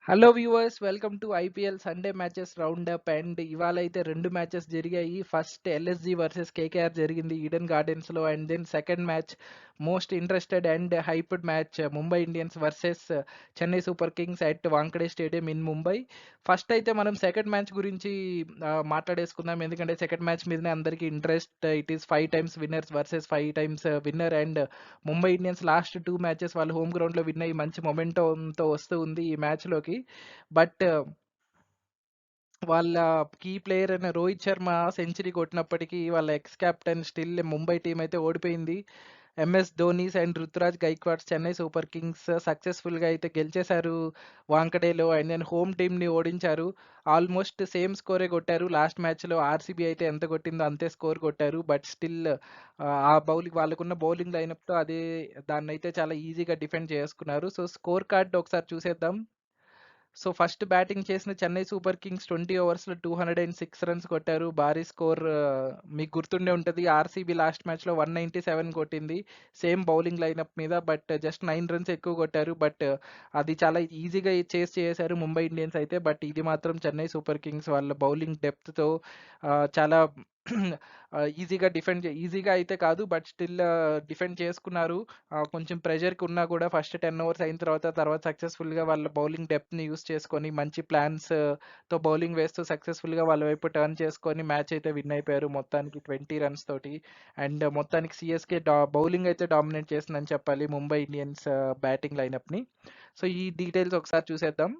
Hello viewers, welcome to IPL Sunday matches round up. And ఇవాళ అయితే రెండు matches జరిగాయి. ఫస్ట్ ఎల్ఎస్జి వర్సెస్ కేకేఆర్ జరిగింది ఈడెన్ గార్డెన్స్ లో. And then second match, most interested and hyped match, Mumbai Indians versus Chennai Super Kings at Wankhede stadium in Mumbai. First అయితే మనం second match గురించి మాట్లాడేసుకుందాం, ఎందుకంటే సెకండ్ మ్యాచ్ మీదనే అందరికీ interest. It is 5 times winners versus 5 times winner. And Mumbai Indians last 2 matches వాళ్ళు home ground లో win అయ్యి మంచి మొమెంటంతో వస్తూ ఉంది ఈ మ్యాచ్ లోకి. బట్ వాళ్ళ కీ ప్లేయర్ అయిన రోహిత్ శర్మ సెంచరీ కొట్టినప్పటికీ వాళ్ళ ex captain still Mumbai team అయితే ఓడిపోయింది. MS Dhoni's and Ruturaj Gaikwad's Chennai Super Kings successful గా అయితే గెలిచేశారు వాంకడేలో. అండ్ దెన్ హోమ్ టీమ్ ని ఓడించారు. ఆల్మోస్ట్ సేమ్ స్కోరే కొట్టారు. లాస్ట్ మ్యాచ్ లో ఆర్సీబీ అయితే ఎంత కొట్టిందో అంతే స్కోర్ కొట్టారు. బట్ స్టిల్ ఆ బౌలింగ్ వాళ్ళకున్న బౌలింగ్ లైనప్ తో అదే దాన్ని అయితే చాలా ఈజీగా డిఫెండ్ చేసుకున్నారు. సో స్కోర్ కార్డ్ ఒకసారి చూసేద్దాం. సో ఫస్ట్ బ్యాటింగ్ చేసిన చెన్నై సూపర్ కింగ్స్ 20 ఓవర్స్లో 206 రన్స్ కొట్టారు. భారీ స్కోర్. మీకు గుర్తుండే ఉంటుంది, ఆర్సీబీ లాస్ట్ మ్యాచ్లో 197 కొట్టింది సేమ్ బౌలింగ్ లైనప్ మీద. బట్ జస్ట్ 9 రన్స్ ఎక్కువ కొట్టారు. బట్ అది చాలా ఈజీగా చేస్ చేశారు ముంబై ఇండియన్స్ అయితే. బట్ ఇది మాత్రం చెన్నై సూపర్ కింగ్స్ వాళ్ళ బౌలింగ్ డెప్త్తో చాలా ఈజీగా అయితే కాదు, బట్ స్టిల్ డిఫెండ్ చేసుకున్నారు. కొంచెం ప్రెషర్కి ఉన్నా కూడా ఫస్ట్ 10 ఓవర్స్ అయిన తర్వాత సక్సెస్ఫుల్గా వాళ్ళ బౌలింగ్ డెప్త్ని యూస్ చేసుకొని మంచి ప్లాన్స్ తో బౌలింగ్ వేస్తూ సక్సెస్ఫుల్గా వాళ్ళ వైపు టర్న్ చేసుకొని మ్యాచ్ అయితే విన్ అయిపోయారు మొత్తానికి 20 రన్స్ తోటి. అండ్ మొత్తానికి సిఎస్కే బౌలింగ్ అయితే డామినేట్ చేసిందని చెప్పాలి ముంబై ఇండియన్స్ బ్యాటింగ్ లైనప్ని. సో ఈ డీటెయిల్స్ ఒకసారి చూసేద్దాం.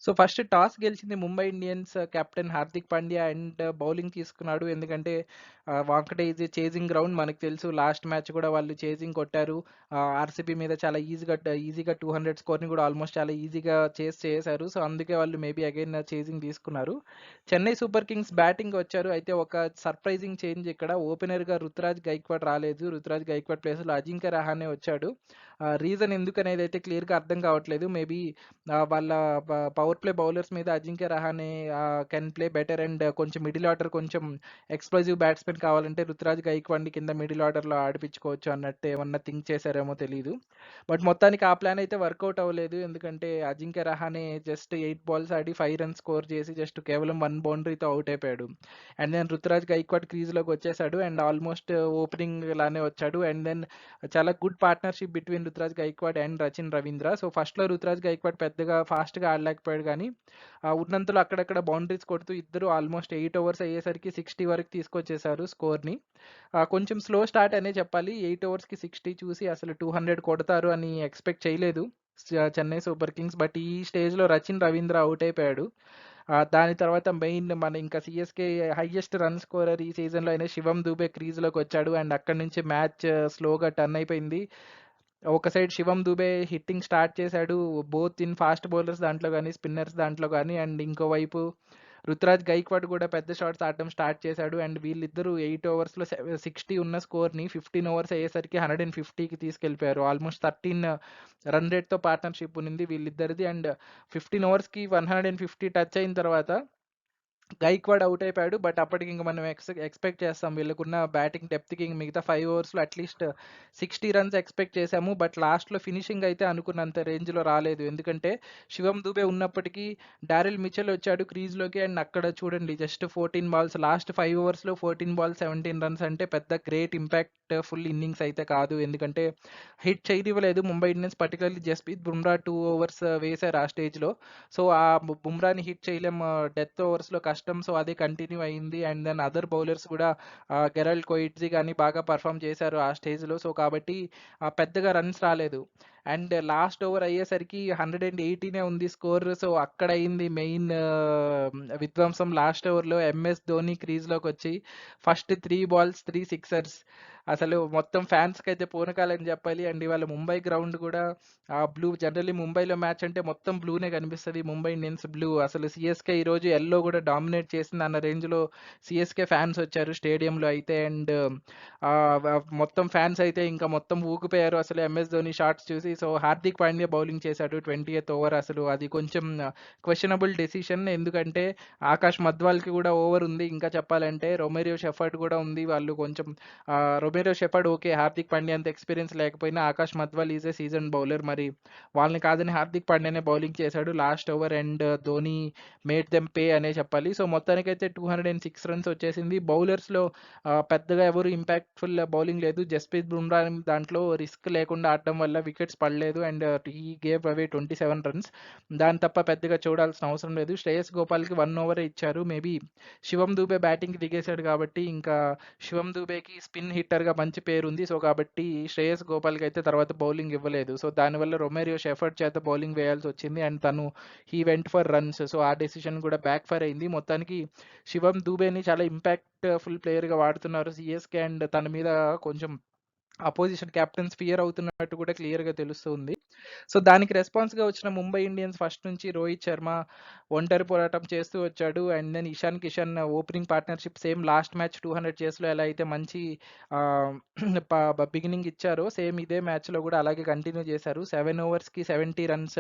సో ఫస్ట్ టాస్ గెలిచింది Mumbai Indians. Captain Hardik Pandya and bowling తీసుకున్నాడు, ఎందుకంటే వాంకడే ఈజ్ చేజింగ్ గ్రౌండ్ మనకు తెలుసు. లాస్ట్ మ్యాచ్ కూడా వాళ్ళు చేజింగ్ కొట్టారు ఆర్సీబీ మీద. చాలా ఈజీగా 200 స్కోర్ని కూడా ఆల్మోస్ట్ చాలా ఈజీగా చేశారు. సో అందుకే వాళ్ళు మేబీ అగైన్ చేజింగ్ తీసుకున్నారు. చెన్నై సూపర్ కింగ్స్ బ్యాటింగ్ వచ్చారు. అయితే ఒక సర్ప్రైజింగ్ చేంజ్ ఇక్కడ. ఓపెనర్గా రుతురాజ్ గైక్వాడ్ రాలేదు. రుతురాజ్ గైక్వాడ్ ప్లేస్లో అజింక్య రహానే వచ్చాడు. రీజన్ ఎందుకనేది అయితే క్లియర్గా అర్థం కావట్లేదు. మేబీ వాళ్ళ పవర్ ప్లే బౌలర్స్ మీద Ajinkya Rahane can play better. And కొంచెం మిడిల్ ఆర్డర్, కొంచెం ఎక్స్ప్లోజివ్ బ్యాట్స్మెన్ కావాలంటే రుతురాజ్ గైక్వాడ్ని కింద మిడిల్ ఆర్డర్లో ఆడిపించుకోవచ్చు అన్నట్టు ఏమన్నా థింక్ చేశారేమో తెలియదు. బట్ మొత్తానికి ఆ ప్లాన్ అయితే వర్కౌట్ అవ్వలేదు, ఎందుకంటే అజింక్య రహానే జస్ట్ 8 balls ఆడి 5 runs స్కోర్ చేసి జస్ట్ కేవలం 1 బౌండరీతో అవుట్ అయిపోయాడు. అండ్ దెన్ రుతురాజ్ గైక్వాడ్ క్రీజ్లోకి వచ్చేసాడు అండ్ ఆల్మోస్ట్ ఓపెనింగ్ లానే వచ్చాడు. అండ్ దెన్ చాలా good partnership between Ruturaj Gaikwad and Rachin Ravindra. So ఫస్ట్లో రుతురాజ్ గైక్వాడ్ పెద్దగా ఫాస్ట్గా ఆడలేకపోయాడు, కానీ ఉన్నంతలో అక్కడక్కడ బౌండరీస్ కొడుతూ ఇద్దరు ఆల్మోస్ట్ 8 ఓవర్స్ అయ్యేసరికి 60 వరకు తీసుకొచ్చేసారు స్కోర్ని. కొంచెం స్లో స్టార్ట్ అనే చెప్పాలి. 8 ఓవర్స్కి 60 చూసి అసలు 200 కొడతారు అని ఎక్స్పెక్ట్ చేయలేదు చెన్నై సూపర్ కింగ్స్. బట్ ఈ స్టేజ్లో రచిన్ రవీంద్ర అవుట్ అయిపోయాడు. దాని తర్వాత మెయిన్ మన ఇంకా సిఎస్కే హైయెస్ట్ రన్ స్కోరర్ ఈ సీజన్లో అయినా శివం దూబే క్రీజ్లోకి వచ్చాడు. అండ్ అక్కడి నుంచి మ్యాచ్ స్లోగా టర్న్ అయిపోయింది. ఒక సైడ్ శివం దూబే హిట్టింగ్ స్టార్ట్ చేశాడు, బోత్ ఇన్ ఫాస్ట్ బౌలర్స్ దాంట్లో కానీ స్పిన్నర్స్ దాంట్లో కానీ. అండ్ ఇంకోవైపు రుతురాజ్ గైక్వాడ్ కూడా పెద్ద షాట్స్ ఆడడం స్టార్ట్ చేశాడు. అండ్ వీళ్ళిద్దరూ 8 ఓవర్స్లో 60 ఉన్న స్కోర్ని 15 ఓవర్స్ అయ్యేసరికి 150కి తీసుకెళ్ళిపోయారు. ఆల్మోస్ట్ 13 రన్ రేట్తో పార్ట్నర్షిప్ ఉంది వీళ్ళిద్దరిది. అండ్ 15 ఓవర్స్కి 150 టచ్ అయిన తర్వాత గైక్వాడ్ అవుట్ అయిపోయాడు. బట్ అప్పటికి ఇంక మనం ఎక్స్పెక్ట్ చేస్తాం వీళ్ళకున్న బ్యాటింగ్ డెప్త్కి మిగతా 5 ఓవర్స్లో అట్లీస్ట్ 60 రన్స్ ఎక్స్పెక్ట్ చేశాము. బట్ లాస్ట్లో ఫినిషింగ్ అయితే అనుకున్నంత రేంజ్లో రాలేదు, ఎందుకంటే శివం దూబే ఉన్నప్పటికీ డారెల్ మిచెల్ వచ్చాడు క్రీజ్లోకి. అండ్ అక్కడ చూడండి just 14 balls, last 5 ఓవర్స్లో 14 balls 17 runs అంటే పెద్ద గ్రేట్ ఇంపాక్ట్ ఫుల్ ఇన్నింగ్స్ అయితే కాదు, ఎందుకంటే హిట్ చేయనివ్వలేదు Mumbai Indians. Particularly Jasprit Bumrah 2 overs వేశారు ఆ స్టేజ్లో. సో ఆ బుమ్రాని హిట్ చేయలేం డెత్ ఓవర్స్లో, కష్టం. సో అదే కంటిన్యూ అయింది. అండ్ దెన్ అదర్ బౌలర్స్ కూడా గెరాల్డ్ కోయిట్జీ కానీ బాగా పర్ఫామ్ చేశారు ఆ స్టేజ్లో. సో కాబట్టి పెద్దగా రన్స్ రాలేదు. అండ్ లాస్ట్ ఓవర్ అయ్యేసరికి 180 ఉంది స్కోర్. సో అక్కడ అయింది మెయిన్ విధ్వంసం. లాస్ట్ ఓవర్లో ఎంఎస్ ధోని క్రీజ్లోకి వచ్చి ఫస్ట్ 3 balls 3 sixers. అసలు మొత్తం ఫ్యాన్స్కి అయితే పూనకాలని చెప్పాలి. అండ్ ఇవాళ ముంబై గ్రౌండ్ కూడా బ్లూ. జనరల్లీ ముంబైలో మ్యాచ్ అంటే మొత్తం బ్లూనే కనిపిస్తుంది, ముంబై ఇండియన్స్ బ్లూ. అసలు సిఎస్కే ఈరోజు ఎల్లో కూడా డామినేట్ చేసింది అన్న రేంజ్లో సిఎస్కే ఫ్యాన్స్ వచ్చారు స్టేడియంలో అయితే. అండ్ మొత్తం ఫ్యాన్స్ అయితే ఇంకా మొత్తం ఊగిపోయారు అసలు ఎంఎస్ ధోని షాట్స్ చూసి. సో, హార్దిక్ పాండ్యా బౌలింగ్ చేశాడు 20th ఓవర్. అసలు అది కొంచెం క్వెషనబుల్ డెసిషన్. ఎందుకంటే ఆకాష్ మధ్వాల్‌కి కూడా ఓవర్ ఉంది. ఇంకా చెప్పాలంటే రొమేరియో షెఫర్డ్ కూడా ఉంది. వాళ్ళు కొంచెం రొమేరియో షెఫర్డ్ ఓకే. హార్దిక్ పాండ్యా అంత ఎక్స్‌పీరియన్స్ లేకపోయినా Akash Madhwal is a seasoned bowler. మరి వాళ్ళని కాదని హార్దిక్ పాండ్యానే బౌలింగ్ చేశాడు last over and Dhoni made them pay అనే చెప్పాలి. సో, మొత్తానికైతే 206 రన్స్ వచ్చేసింది. బౌలర్స్‌లో పెద్దగా ఎవరు ఇంపాక్ట్‌ఫుల్ బౌలింగ్ లేదు. జస్‌ప్రీత్ బుమ్రా దాంట్లో రిస్క్ లేకుండా ఆడడం వల్ల వికెట్స్ పడలేదు and he gave away 27 runs. దాని తప్ప పెద్దగా చూడాల్సిన అవసరం లేదు. శ్రేయస్ గోపాల్‌కి 1 ఓవరే ఇచ్చారు. మేబీ శివం దూబే బ్యాటింగ్‌కి దిగేశాడు కాబట్టి ఇంకా శివం దూబేకి స్పిన్ హిట్టర్‌గా మంచి పేరుంది. సో, కాబట్టి శ్రేయస్ గోపాల్‌కి అయితే తర్వాత బౌలింగ్ ఇవ్వలేదు. సో, దానివల్ల రొమేరియో షెఫర్డ్ చేత బౌలింగ్ వేయాల్సొచ్చింది అండ్ తను he went for runs. So, ఆ డెసిషన్ కూడా బ్యాక్ ఫైర్ అయింది. మొత్తానికి శివం దూబేని చాలా ఇంపాక్ట్‌ఫుల్ ప్లేయర్‌గా వాడుతున్నారు సీఎస్‌కే అండ్ తన మీద కొంచెం అపోజిషన్ కెప్టెన్స్ ఫియర్ అవుతున్నట్టు కూడా క్లియర్‌గా తెలుస్తుంది. సో, దానికి రెస్పాన్స్‌గా వచ్చిన ముంబై ఇండియన్స్ ఫస్ట్ నుంచి రోహిత్ శర్మ ఒంటరి పోరాటం చేస్తూ వచ్చాడు. And then Ishan Kishan opening partnership same last match 200 చేస్‌లో ఎలా అయితే మంచి ఆహ్, బిగినింగ్ ఇచ్చారో సేమ్ ఇదే మ్యాచ్‌లో కూడా అలాగే కంటిన్యూ చేశారు. 7 ఓవర్స్‌కి 70 రన్స్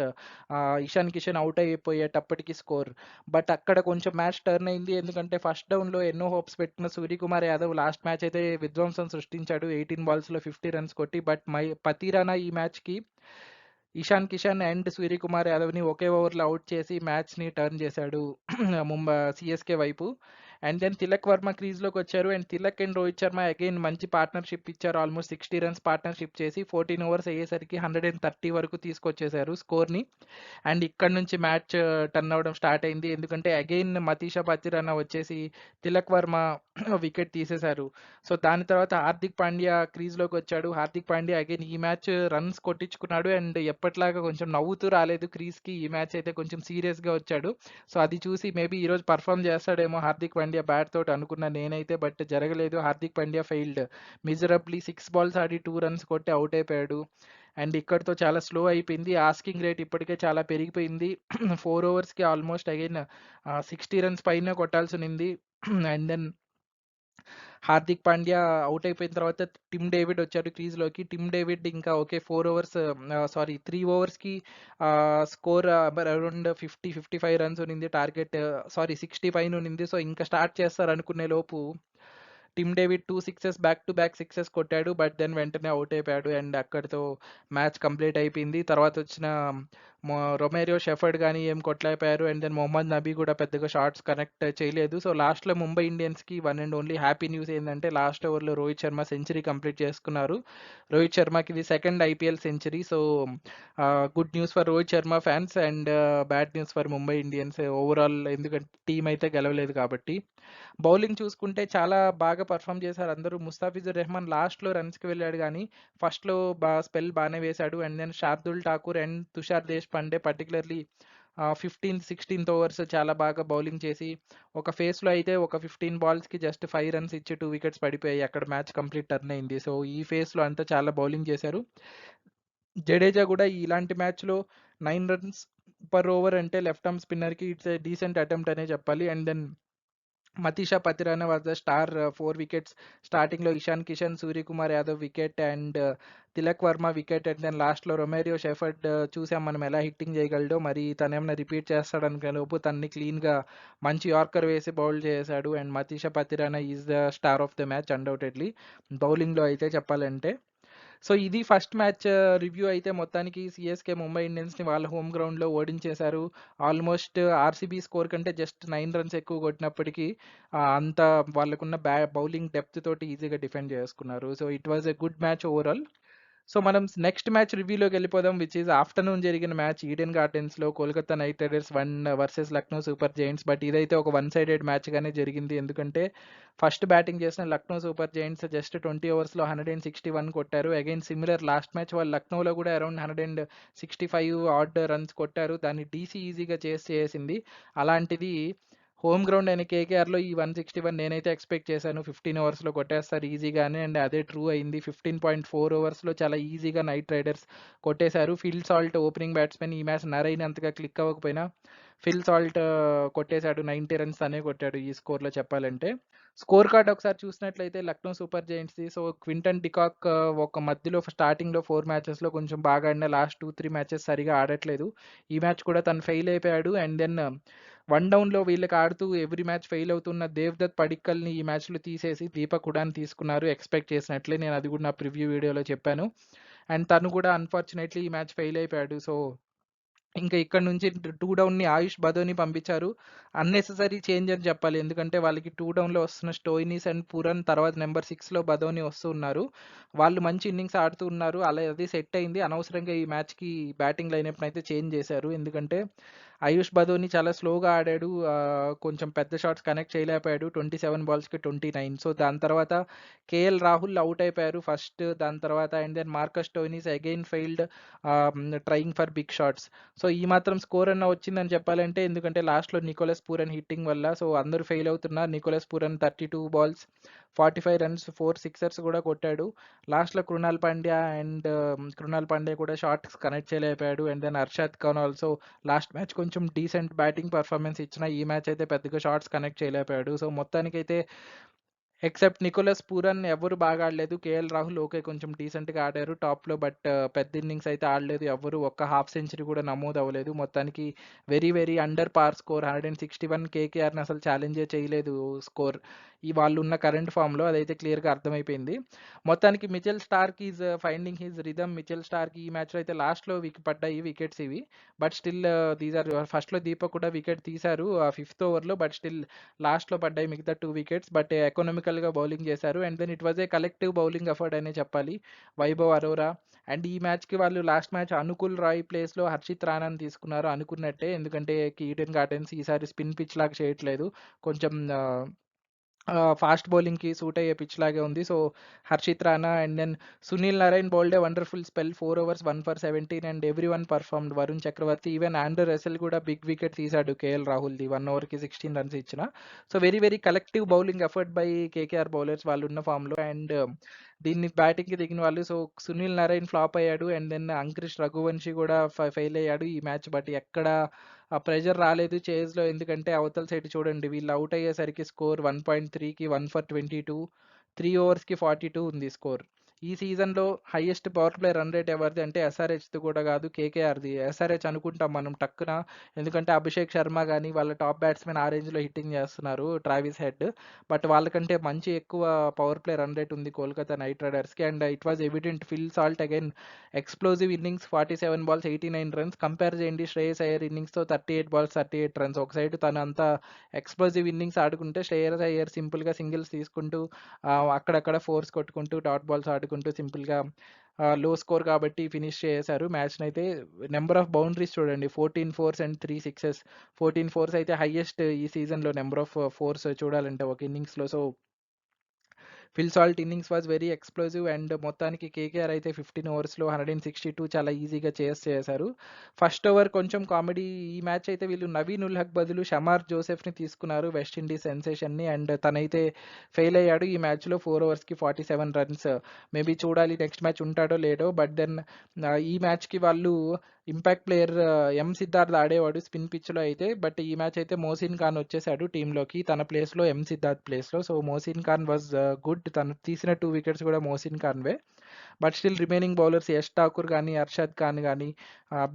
ఇషాన్ కిషన్ అవుట్ అయిపోయేటప్పటికి స్కోర్. బట్ అక్కడ కొంచెం మ్యాచ్ టర్న్ అయింది. ఎందుకంటే ఫస్ట్ డౌన్‌లో ఎన్నో హోప్స్ పెట్టిన సూర్యకుమార్ యాదవ్ లాస్ట్ మ్యాచ్ అయితే విధ్వంసం సృష్టించాడు. 18 బాల్స్‌లో 50 రన్స్ కొట్టి. బట్ పతీరానా ఈ మ్యాచ్‌కి ఇషాన్ కిషన్ అండ్ సూర్యకుమార్ యాదవ్‌ని ఒకే ఓవర్‌లో అవుట్ చేసి మ్యాచ్‌ని టర్న్ చేశాడు సీఎస్‌కే వైపు. అండ్ దెన్ తిలక్ వర్మ క్రీజ్‌లోకి వచ్చారు. And Tilak and Rohit Sharma again మంచి పార్ట్నర్‌షిప్ ఇచ్చారు. ఆల్మోస్ట్ 60 రన్స్ పార్ట్నర్‌షిప్ చేసి 14 ఓవర్స్ అయ్యేసరికి 130 వరకు తీసుకొచ్చేశారు స్కోర్‌ని. అండ్ ఇక్కడ నుంచి మ్యాచ్ టర్న్ అవ్వడం స్టార్ట్ అయింది. ఎందుకంటే అగైన్ మతీషా పతిరానా వచ్చేసి తిలక్ వర్మ వికెట్ తీసేశారు. సో, దాని తర్వాత హార్దిక్ పాండ్యా క్రీజ్‌లోకి వచ్చాడు. హార్దిక్ పాండ్యా అగైన్ ఈ మ్యాచ్ రన్స్ కొట్టించుకున్నాడు. అండ్ ఎప్పటిలాగా కొంచెం నవ్వుతూ రాలేదు క్రీజ్‌కి. ఈ మ్యాచ్ అయితే కొంచెం సీరియస్‌గా వచ్చాడు. సో, అది చూసి మేబీ ఈరోజు పర్ఫార్మ్ చేస్తాడేమో హార్దిక్ పాండ్యా బ్యాట్ తోటి అనుకున్నా నేనైతే. బట్ జరగలేదు. Hardik Pandya failed miserably. 6 balls ఆడి 2 రన్స్ కొట్టి అవుట్ అయిపోయాడు. అండ్ ఇక్కడితో చాలా స్లో అయిపోయింది. ఆస్కింగ్ రేట్ ఇప్పటికే చాలా పెరిగిపోయింది. 4 ఓవర్స్‌కి ఆల్మోస్ట్ అగైన్ 60 రన్స్ పైనే కొట్టాల్సునింది. And then Hardik Pandya out అయిపోయిన తర్వాత టిమ్ డేవిడ్ వచ్చాడు క్రీజ్‌లోకి. టిమ్ డేవిడ్ ఇంకా ఓకే 4 ఓవర్స్ 3 ఓవర్స్‌కి స్కోర్ అరౌండ్ 50, 55 రన్స్ ఉన్నింది. టార్గెట్ 60 పైన ఉన్నింది. సో, ఇంకా స్టార్ట్ చేస్తారనుకునే లోపు Tim David 2 sixes back to back sixes కొట్టాడు. బట్ దెన్ వెంటనే అవుట్ అయిపోయాడు. అండ్ అక్కడితో మ్యాచ్ కంప్లీట్ అయిపోయింది. తర్వాత వచ్చిన రొమేరియో షెఫర్డ్ గానీ ఏం కొట్టలేకపోయారు. అండ్ దెన్ మొహమ్మద్ నబీ కూడా పెద్దగా షాట్స్ కనెక్ట్ చేయలేదు. సో, లాస్ట్‌లో ముంబై ఇండియన్స్‌కి one and only happy news ఏందంటే లాస్ట్ ఓవర్‌లో రోహిత్ శర్మ సెంచరీ కంప్లీట్ చేసుకున్నారు. రోహిత్ శర్మకి ఇది second IPL century. So, good news for Rohit Sharma fans and bad news for Mumbai Indians overall. ఎందుకంటే టీమ్ అయితే గెలవలేదు కాబట్టి. బౌలింగ్ చూసుకుంటే చాలా బాగా పర్ఫామ్ చేశారు అందరూ. ముస్తాఫిజుర్ రెహమాన్ లాస్ట్‌లో రన్స్‌కి వెళ్ళాడు గానీ, ఫస్ట్‌లో స్పెల్ బానే వేశాడు. And then Shardul Thakur and Tushar Deshpande particularly 15థ్, 16థ్ ఓవర్స్ చాలా బాగా బౌలింగ్ చేసి, ఒక ఫేస్‌లో అయితే ఒక 15 బాల్స్‌కి జస్ట్ 5 రన్స్ ఇచ్చి 2 వికెట్స్ పడిపోయాయి. అక్కడ మ్యాచ్ కంప్లీట్ టర్న్ అయింది. సో, ఈ ఫేస్‌లో అంతా చాలా బౌలింగ్ చేశారు. జడేజా కూడా ఇలాంటి మ్యాచ్‌లో 9 రన్స్ పర్ ఓవర్ అంటే లెఫ్ట్ ఆర్మ్ స్పిన్నర్‌కి ఇట్స్ ఎ డీసెంట్ అటెంప్ట్ అనే చెప్పాలి. And then Matheesha Pathirana was the star 4 wickets. స్టార్టింగ్‌లో Ishan Kishan, Suryakumar Yadav wicket and Tilak Varma wicket and then లాస్ట్‌లో రొమేరియో షెఫర్డ్ చూసాం మనం ఎలా హిట్టింగ్ చేయగలడో. మరి తనేమన్నా రిపీట్ చేస్తాడనుకునే లోపు తనని క్లీన్‌గా మంచి యార్కర్ వేసి బౌల్ చేశాడు. And Matheesha Pathirana is the star of the match undoubtedly బౌలింగ్‌లో అయితే చెప్పాలంటే. సో, ఇది ఫస్ట్ మ్యాచ్ రివ్యూ అయితే మొత్తానికి సీఎస్‌కే ముంబై ఇండియన్స్‌ని వాళ్ళ హోమ్ గ్రౌండ్‌లో ఓడించేశారు. ఆల్మోస్ట్ ఆర్‌సీబీ స్కోర్ కంటే జస్ట్ 9 రన్స్ ఎక్కువ కొట్టినప్పటికీ అంత వాళ్ళకున్న బౌలింగ్ డెప్త్ తోటి ఈజీగా డిఫెండ్ చేసుకున్నారు. So, it was a good match overall. So, మనం నెక్స్ట్ మ్యాచ్ రివ్యూలోకెళ్ళిపోదాం. విచ్ ఈస్ ఆఫ్టర్‌నూన్ జరిగిన మ్యాచ్ ఈడెన్ గార్డెన్స్‌లో Kolkata Knight Riders versus Lucknow Super Giants. But ఇదైతే ఒక వన్ సైడెడ్ మ్యాచ్‌గానే జరిగింది. ఎందుకంటే ఫస్ట్ బ్యాటింగ్ చేసిన లక్నో సూపర్ జెయింట్స్ జస్ట్ 20 ఓవర్స్‌లో 161 కొట్టారు. అగైన్ సిమిలర్ లాస్ట్ మ్యాచ్ వాళ్ళు లక్నోలో కూడా అరౌండ్ 165 ఆడ్ రన్స్ కొట్టారు. దాన్ని డీసీ ఈజీగా చేసేసింది. అలాంటిది హోమ్ గ్రౌండ్ అయిన కేకేఆర్‌లో ఈ 161 నేనైతే ఎక్స్‌పెక్ట్ చేశాను. 15 ఓవర్స్‌లో కొట్టేస్తారు ఈజీగానే అండ్ అదే ట్రూ అయింది. 15.4 ఓవర్స్‌లో చాలా ఈజీగా నైట్ రైడర్స్ కొట్టేశారు. ఫిల్ సాల్ట్ ఓపెనింగ్ బ్యాట్స్‌మెన్ ఈ మ్యాచ్ నరైనంతగా క్లిక్ అవ్వకపోయినా ఫిల్ సాల్ట్ కొట్టేశాడు. 90 రన్స్ తనే కొట్టాడు ఈ స్కోర్‌లో చెప్పాలంటే. స్కోర్ కార్డ్ ఒకసారి చూసినట్లయితే లక్నో సూపర్ జెయింట్స్‌ది. సో, క్వింటన్ డికాక్ ఒక మధ్యలో స్టార్టింగ్‌లో 4 మ్యాచెస్‌లో కొంచెం బాగా ఆడిన. లాస్ట్ 2, 3 మ్యాచెస్ సరిగ్గా ఆడట్లేదు. ఈ మ్యాచ్ కూడా తను ఫెయిల్ అయిపోయాడు. అండ్ దెన్ వన్ డౌన్‌లో వీళ్ళకి ఆడుతూ ఎవ్రీ మ్యాచ్ ఫెయిల్ అవుతున్న దేవ్‌దత్ పడిక్కల్‌ని ఈ మ్యాచ్‌లో తీసేసి దీపక్ హుడాని తీసుకున్నారు. ఎక్స్‌పెక్ట్ చేసినట్లే. నేను అది కూడా నా ప్రివ్యూ వీడియోలో చెప్పాను. అండ్ తను కూడా అన్‌ఫార్చునేట్‌లీ ఈ మ్యాచ్ ఫెయిల్ అయిపోయాడు. సో, ఇంకా ఇక్కడ నుంచి 2 డౌన్‌ని ఆయుష్ బదోని పంపించారు. అన్నెసెసరీ చేంజ్ అని చెప్పాలి. ఎందుకంటే వాళ్ళకి 2 డౌన్‌లో వస్తున్న స్టోయినిస్ అండ్ పురన్ తర్వాత నెంబర్ 6లో బదోని వస్తూ ఉన్నారు. వాళ్ళు మంచి ఇన్నింగ్స్ ఆడుతూ ఉన్నారు. అలా అది సెట్ అయింది. అనవసరంగా ఈ మ్యాచ్‌కి బ్యాటింగ్ లైనప్‌ని అయితే చేంజ్ చేశారు. ఎందుకంటే ఆయుష్ బదోని చాలా స్లోగా ఆడాడు. కొంచెం పెద్ద షాట్స్ కనెక్ట్ చేయలేకపోయాడు. 27 బాల్స్‌కి 29. సో, దాని తర్వాత కేఎల్ రాహుల్ అవుట్ అయిపోయారు ఫస్ట్. దాని తర్వాత and then Marcus Stoinis again failed trying for big shots. So, ఈ మాత్రం స్కోర్ అన్నా వచ్చిందని చెప్పాలంటే ఎందుకంటే లాస్ట్‌లో నికోలస్ పూరన్ హిట్టింగ్ వల్ల. సో, అందరూ ఫెయిల్ అవుతున్నారు. Nicholas Pooran 32 balls 45 runs 4 sixers కూడా కొట్టాడు. లాస్ట్‌లో కృణాల్ పాండ్యా కూడా షాట్స్ కనెక్ట్ చేయలేకపోయాడు. And then Arshad Khan also last match కొంచెం డీసెంట్ బ్యాటింగ్ పర్ఫార్మెన్స్ ఇచ్చినా ఈ మ్యాచ్ అయితే పెద్దగా షాట్స్ కనెక్ట్ చేయలేకపోయాడు. సో, మొత్తానికైతే ఎక్సెప్ట్ నికోలస్ పూరన్ ఎవరు బాగా ఆడలేదు. కేఎల్ రాహుల్ ఓకే కొంచెం డీసెంట్‌గా ఆడారు టాప్‌లో. బట్ పెద్ద ఇన్నింగ్స్ అయితే ఆడలేదు. ఎవ్వరు ఒక్క హాఫ్ సెంచరీ కూడా నమోదు అవ్వలేదు. మొత్తానికి వెరీ వెరీ అండర్ పార్ స్కోర్ 161. కేకేఆర్‌ని అసలు ఛాలెంజే చేయలేదు స్కోర్. వాళ్ళున్న కరెంట్ ఫామ్‌లో అదైతే క్లియర్‌గా అర్థమైపోయింది. మొత్తానికి Mitchell Starc is finding his rhythm. Mitchell Starc ఈ మ్యాచ్‌లో అయితే లాస్ట్‌లో పడ్డాయి వికెట్స్ ఇవి. బట్ స్టిల్ దీస్ ఆర్ ఫస్ట్‌లో దీపక్ కూడా వికెట్ తీశారు ఫిఫ్త్ ఓవర్‌లో. బట్ స్టిల్ లాస్ట్‌లో పడ్డాయి మిగతా 2 వికెట్స్. బట్ ఎకనామికల్‌గా బౌలింగ్ చేశారు. And then it was a collective bowling effort అనే చెప్పాలి. వైభవ్ అరోరా అండ్ ఈ మ్యాచ్‌కి వాళ్ళు లాస్ట్ మ్యాచ్ అనుకుల్ రాయ్ ప్లేస్‌లో హర్షిత్ రాణాని తీసుకున్నారు అనుకున్నట్టే. ఎందుకంటే ఈడెన్ గార్డెన్స్ ఈసారి స్పిన్ పిచ్ లాగా చేయట్లేదు. కొంచెం ఫాస్ట్ బౌలింగ్‌కి సూట్ అయ్యే పిచ్ లాగే ఉంది. So, Harshit Rana and then Sunil Narine bowled a wonderful spell 4 overs 1 for 17 and everyone performed. Varun Chakravarthy even Andre Russell కూడా బిగ్ వికెట్ తీశాడు కేఎల్ రాహుల్‌ది 1 ఓవర్‌కి 16 రన్స్ ఇచ్చిన. So, very very collective bowling effort by KKR bowlers వాళ్ళున్న ఫామ్‌లో. And దీన్ని బ్యాటింగ్‌కి దిగిన వాళ్ళు సో, సునీల్ నారాయణ్ ఫ్లాప్ అయ్యాడు. అండ్ దెన్ అంక్రిష్ రఘువంశీ కూడా ఫెయిల్ అయ్యాడు ఈ మ్యాచ్. బట్ ఎక్కడ ఆ ప్రెషర్ రాలేదు చేజ్‌లో. ఎందుకంటే అవతల సైడ్ చూడండి వీళ్ళు అవుట్ అయ్యేసరికి స్కోర్ 1.3కి 1 ఫర్ 22 3 ఓవర్స్‌కి 42 ఉంది స్కోర్. ఈ సీజన్‌లో highest power play run rate ఎవరిది అంటే ఎస్ఆర్‌హెచ్‌ది కూడా కాదు కేకేఆర్‌ది. ఎస్ఆర్‌హెచ్ అనుకుంటాం మనం టక్కున. ఎందుకంటే అభిషేక్ శర్మ గాని వాళ్ళ టాప్ బ్యాట్స్‌మెన్ ఆ రేంజ్‌లో హిట్టింగ్ చేస్తున్నారు ట్రావిస్ హెడ్. బట్ వాళ్ళకంటే మంచి ఎక్కువ పవర్ ప్లే రన్ రేట్ ఉంది కోల్కతా నైట్ రైడర్స్‌కి. And it was evident Phil Salt again explosive innings 47 balls 89 runs. Compare చేయండి శ్రేయస్ అయ్యర్ ఇన్నింగ్స్‌తో 38 బాల్స్ 38 రన్స్. ఒక సైడ్ తను అంత ఎక్స్‌ప్లోజివ్ ఇన్నింగ్స్ ఆడుకుంటే శ్రేయస్ అయ్యర్ సింపుల్‌గా సింగిల్స్ తీసుకుంటూ అక్కడక్కడ ఫోర్స్ కొట్టుకుంటూ డాట్ బాల్స్ ఆడుకుంటూ సింపుల్‌గా లో స్కోర్ కాబట్టి ఫినిష్ చేసేశారు మ్యాచ్‌నైతే. నెంబర్ ఆఫ్ బౌండరీస్ చూడండి 14 ఫోర్స్ అండ్ 3 సిక్సెస్. 14 ఫోర్స్ అయితే హైయెస్ట్ ఈ సీజన్‌లో నెంబర్ ఆఫ్ ఫోర్స్ చూడాలంటే ఒక ఇన్నింగ్స్‌లో. So, Phil Salt innings was very explosive and మొత్తానికి కేకేఆర్ అయితే 15 ఓవర్స్‌లో 162 చాలా ఈజీగా చేసేశారు. ఫస్ట్ ఓవర్ కొంచెం కామెడీ ఈ మ్యాచ్ అయితే వీళ్ళు నవీన్ ఉల్ హక్ బదులు షమార్ జోసెఫ్‌ని తీసుకున్నారు వెస్ట్ ఇండీస్ సెన్సేషన్‌ని. అండ్ తనైతే ఫెయిల్ అయ్యాడు ఈ మ్యాచ్‌లో 4 ఓవర్స్‌కి 47 రన్స్. మేబీ చూడాలి నెక్స్ట్ మ్యాచ్ ఉంటాడో లేడో. బట్ దెన్ ఈ మ్యాచ్‌కి వాళ్ళు ఇంపాక్ట్ ప్లేయర్ సిద్ధార్థ్ ఆడేవాడు స్పిన్ పిచ్‌లో అయితే. బట్ ఈ మ్యాచ్ అయితే మోసిన్ ఖాన్ వచ్చేసాడు టీమ్‌లోకి తన ప్లేస్‌లో సిద్ధార్థ్ ప్లేస్‌లో. So, Mohsin Khan was good. తను తీసిన 2 వికెట్స్ కూడా మోసిన్ ఖాన్‌వే. But still remaining bowlers Yash Thakur గానీ, అర్షద్ ఖాన్ గానీ,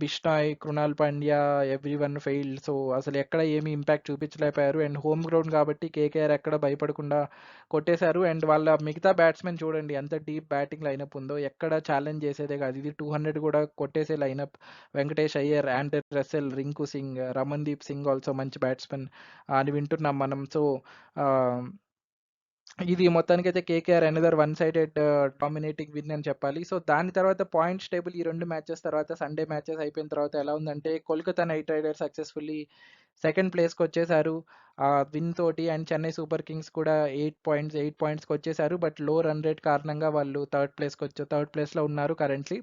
Bishnoi, Krunal Pandya everyone failed. So, అసలు ఎక్కడ ఏమి ఇంపాక్ట్ చూపించలేకపోయారు. అండ్ హోమ్ గ్రౌండ్ కాబట్టి కేకేఆర్ ఎక్కడ భయపడకుండా కొట్టేశారు. అండ్ వాళ్ళ మిగతా బ్యాట్స్‌మెన్ చూడండి ఎంత డీప్ బ్యాటింగ్ లైనప్ ఉందో. ఎక్కడ ఛాలెంజ్ చేసేదే కాదు. ఇది 200 కూడా కొట్టేసే lineup. Venkatesh Iyer, Andre Russell, Rinku Singh, Ramandeep Singh also మంచి బ్యాట్స్‌మెన్ అని వింటున్నాం మనం. సో, ఆహ్ ఇది మొత్తానికైతే KKR another one sided dominating win అని చెప్పాలి. సో, దాని తర్వాత పాయింట్స్ టేబుల్ ఈ 2 మ్యాచెస్ తర్వాత సండే మ్యాచెస్ అయిపోయిన తర్వాత ఎలా ఉందంటే Kolkata Knight Riders successfully second ప్లేస్‌కొచ్చేసారు. విన్ తోటి. అండ్ చెన్నై సూపర్ కింగ్స్ కూడా 8 పాయింట్స్‌కొచ్చేసారు. బట్ లో రన్ రేట్ కారణంగా వాళ్ళు థర్డ్ ప్లేస్‌లో ఉన్నారు currently.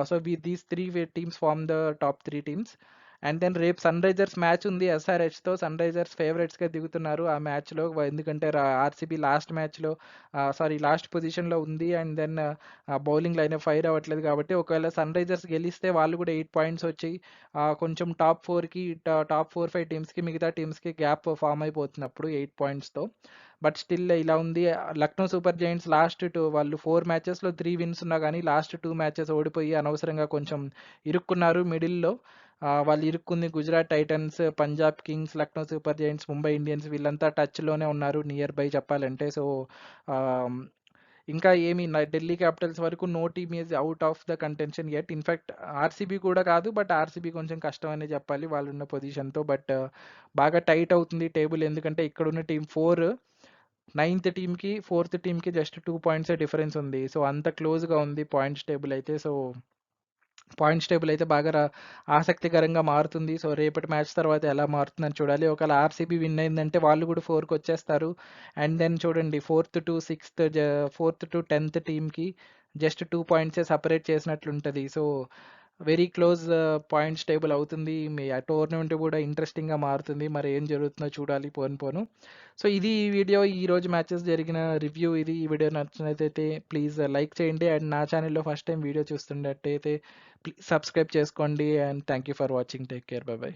So, these 3 teams form the top 3 teams. And then రేపు సన్ రైజర్స్ మ్యాచ్ ఉంది ఎస్ఆర్హెచ్తో. సన్ రైజర్స్ ఫేవరెట్స్గా దిగుతున్నారు ఆ మ్యాచ్లో, ఎందుకంటే ఆర్సీబీ లాస్ట్ మ్యాచ్లో లాస్ట్ పొజిషన్లో ఉంది. And then bowling line fire అవ్వట్లేదు కాబట్టి ఒకవేళ సన్ రైజర్స్ గెలిస్తే వాళ్ళు కూడా 8 పాయింట్స్ వచ్చి కొంచెం టాప్ 4కి టాప్ 4-5 టీమ్స్కి మిగతా టీమ్స్కి గ్యాప్ ఫామ్ అయిపోతున్నప్పుడు 8 పాయింట్స్తో. బట్ స్టిల్ ఇలా ఉంది. లక్నో సూపర్ జైంట్స్ లాస్ట్ వాళ్ళు 4 మ్యాచెస్లో 3 విన్స్ ఉన్నా కానీ లాస్ట్ 2 మ్యాచెస్ ఓడిపోయి అనవసరంగా కొంచెం ఇరుక్కున్నారు మిడిల్లో. వాళ్ళు ఇరుక్కుంది Gujarat Titans, Punjab Kings, Lucknow Super Giants, Mumbai Indians వీళ్ళంతా టచ్లోనే ఉన్నారు నియర్ బై చెప్పాలంటే. సో ఇంకా ఏమి ఢిల్లీ క్యాపిటల్స్ వరకు no team is out of the contention at. In fact RCB కూడా కాదు, బట్ ఆర్సీబీ కొంచెం కష్టం అనే చెప్పాలి వాళ్ళున్న పొజిషన్తో. బట్ బాగా టైట్ అవుతుంది టేబుల్, ఎందుకంటే ఇక్కడున్న టీం 4 9th టీంకి 4th టీంకి జస్ట్ 2 పాయింట్స్ డిఫరెన్స్ ఉంది. సో అంత క్లోజ్గా ఉంది పాయింట్స్ టేబుల్ అయితే. సో పాయింట్స్ టేబుల్ అయితే బాగా ఆసక్తికరంగా మారుతుంది. సో రేపటి మ్యాచ్ తర్వాత ఎలా మారుతుందని చూడాలి. ఒకవేళ ఆర్సీబీ విన్ అయిందంటే వాళ్ళు కూడా 4కి వచ్చేస్తారు. అండ్ దెన్ చూడండి 4th టు 10th టీమ్కి జస్ట్ 2 పాయింట్సే సపరేట్ చేసినట్లుంటుంది. So very close points table అవుతుంది. మీ ఆ టోర్నమెంట్ కూడా ఇంట్రెస్టింగ్గా మారుతుంది. మరి ఏం జరుగుతుందో చూడాలి పోను పోను. సో ఇది ఈ వీడియో, ఈరోజు మ్యాచెస్ జరిగిన రివ్యూ ఇది. ఈ వీడియో నచ్చినట్లయితే ప్లీజ్ లైక్ చేయండి. అండ్ నా ఛానల్లో ఫస్ట్ టైం వీడియో చూస్తున్నట్టయితే ప్లీజ్ సబ్స్క్రైబ్ చేసుకోండి. And thank you for watching. Take care, by by.